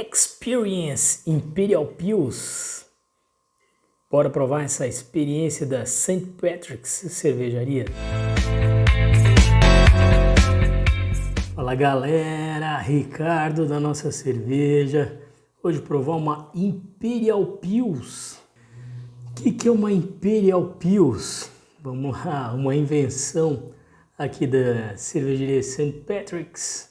Experience Imperial Pils. Bora provar essa experiência da St. Patrick's Cervejaria. Fala galera, Ricardo da Nossa Cerveja. Hoje provar uma Imperial Pils. O que é uma Imperial Pils? Vamos lá, uma invenção aqui da cervejaria St. Patrick's,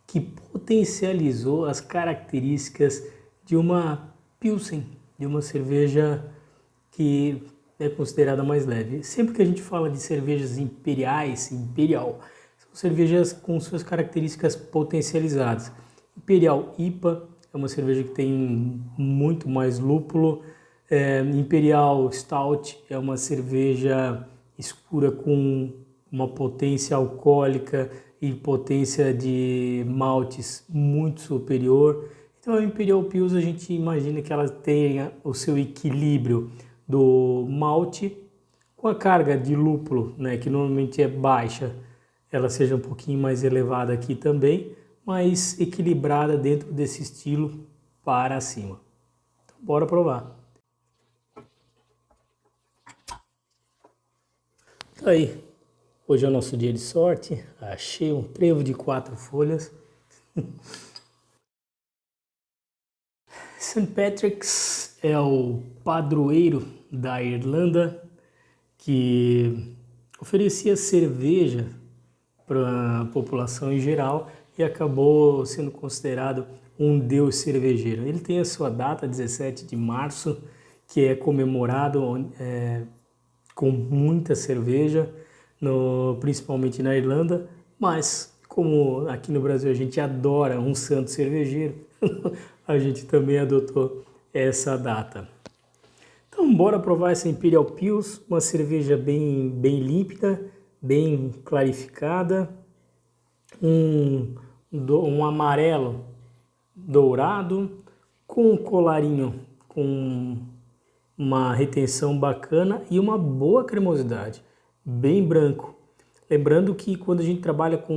que potencializou as características de uma Pilsen, de uma cerveja que é considerada mais leve. Sempre que a gente fala de cervejas imperiais, Imperial, são cervejas com suas características potencializadas. Imperial IPA é uma cerveja que tem muito mais lúpulo. Imperial Stout é uma cerveja escura com uma potência alcoólica e potência de maltes muito superior. Então a Imperial Pils, a gente imagina que ela tenha o seu equilíbrio do malte com a carga de lúpulo, né, que normalmente é baixa, ela seja um pouquinho mais elevada aqui também, mas equilibrada dentro desse estilo para cima. Então, bora provar. Então aí, hoje é o nosso dia de sorte. Achei um trevo de 4 folhas. St. Patrick's é o padroeiro da Irlanda que oferecia cerveja para a população em geral e acabou sendo considerado um deus cervejeiro. Ele tem a sua data, 17 de março, que é comemorado com muita cerveja, principalmente na Irlanda, mas como aqui no Brasil a gente adora um santo cervejeiro, a gente também adotou essa data. Então bora provar essa Imperial Pils, uma cerveja bem límpida, bem clarificada, um amarelo dourado, com um colarinho com uma retenção bacana e uma boa cremosidade, bem branco. Lembrando que quando a gente trabalha com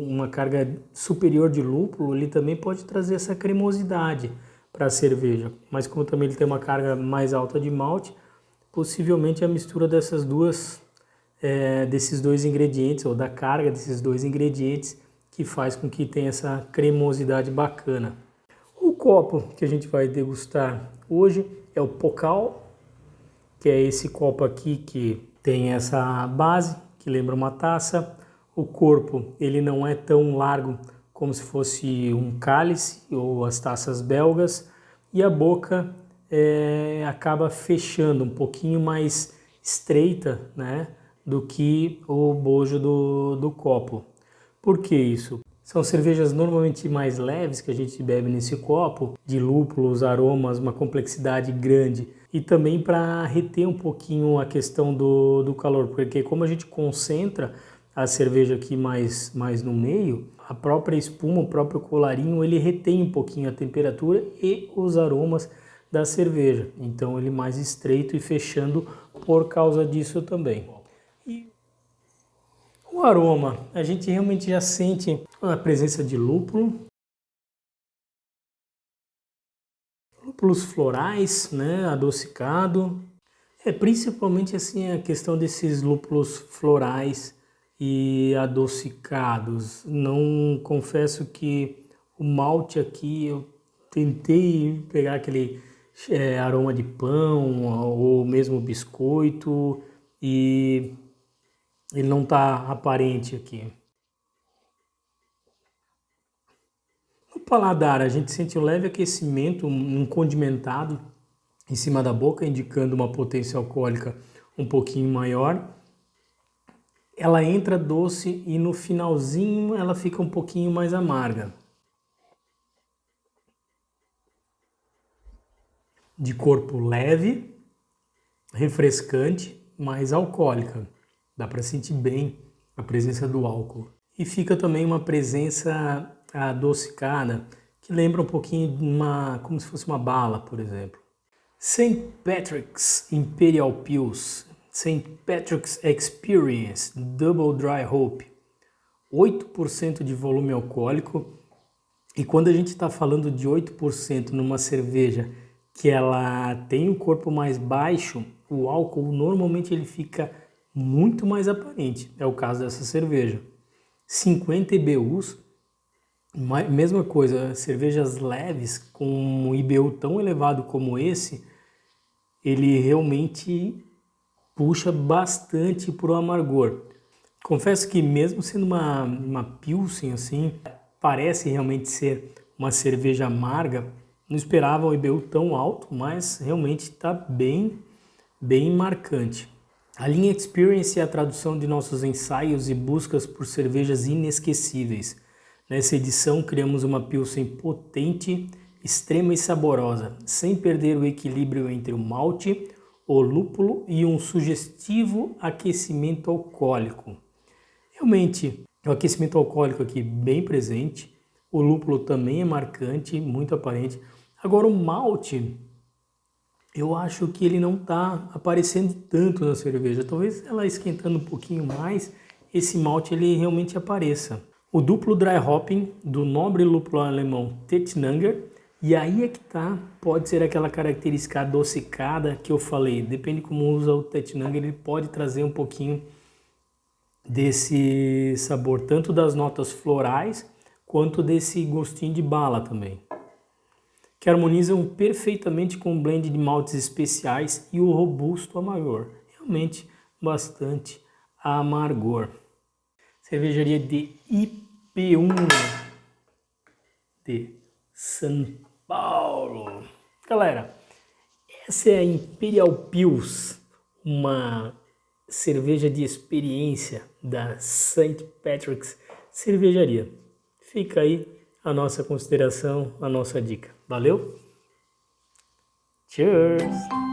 uma carga superior de lúpulo, ele também pode trazer essa cremosidade para a cerveja. Mas como também ele tem uma carga mais alta de malte, possivelmente a mistura desses dois ingredientes, ou da carga desses dois ingredientes, que faz com que tenha essa cremosidade bacana. O copo que a gente vai degustar hoje é o Pokal, que é esse copo aqui que tem essa base, que lembra uma taça. O corpo, ele não é tão largo como se fosse um cálice ou as taças belgas. E a boca acaba fechando um pouquinho mais estreita, né, do que o bojo do copo. Por que isso? São cervejas normalmente mais leves que a gente bebe nesse copo, de lúpulos, aromas, uma complexidade grande. E também para reter um pouquinho a questão do calor, porque como a gente concentra a cerveja aqui mais no meio, a própria espuma, o próprio colarinho, ele retém um pouquinho a temperatura e os aromas da cerveja. Então ele mais estreito e fechando por causa disso também. E o aroma, a gente realmente já sente a presença de lúpulo, lúpulos florais, né, adocicado. Principalmente assim a questão desses lúpulos florais e adocicados. Não confesso que o malte aqui eu tentei pegar aquele aroma de pão ou mesmo biscoito e ele não está aparente aqui. No paladar, a gente sente um leve aquecimento, um condimentado em cima da boca, indicando uma potência alcoólica um pouquinho maior. Ela entra doce e no finalzinho ela fica um pouquinho mais amarga. De corpo leve, refrescante, mas alcoólica. Dá para sentir bem a presença do álcool. E fica também uma presença adocicada, que lembra um pouquinho como se fosse uma bala, por exemplo. St. Patrick's Imperial Pils, St. Patrick's Experience Double Dry Hop, 8% de volume alcoólico, E quando a gente está falando de 8% numa cerveja que ela tem um corpo mais baixo, o álcool normalmente ele fica muito mais aparente. É o caso dessa cerveja. 50 IBUs, mesma coisa, cervejas leves com um IBU tão elevado como esse, ele realmente puxa bastante pro amargor. Confesso que mesmo sendo uma Pilsen assim, parece realmente ser uma cerveja amarga, não esperava um IBU tão alto, mas realmente está bem marcante. A linha Experience é a tradução de nossos ensaios e buscas por cervejas inesquecíveis. Nessa edição criamos uma Pilsen potente, extrema e saborosa, sem perder o equilíbrio entre o malte, o lúpulo e um sugestivo aquecimento alcoólico. Realmente, o aquecimento alcoólico aqui bem presente, o lúpulo também é marcante, muito aparente. Agora o malte, eu acho que ele não está aparecendo tanto na cerveja. Talvez ela esquentando um pouquinho mais, esse malte ele realmente apareça. O duplo dry hopping do nobre lúpulo alemão Tettnanger, e aí é que tá, pode ser aquela característica adocicada que eu falei. Depende como usa o Tettnanger, ele pode trazer um pouquinho desse sabor, tanto das notas florais, quanto desse gostinho de bala também, que harmonizam perfeitamente com o blend de maltes especiais e o robusto amargor. Realmente bastante amargor. Cervejaria de IP1 de São Paulo. Galera, essa é a Imperial Pils, uma cerveja de experiência da St. Patrick's Cervejaria. Fica aí a nossa consideração, a nossa dica. Valeu? Cheers!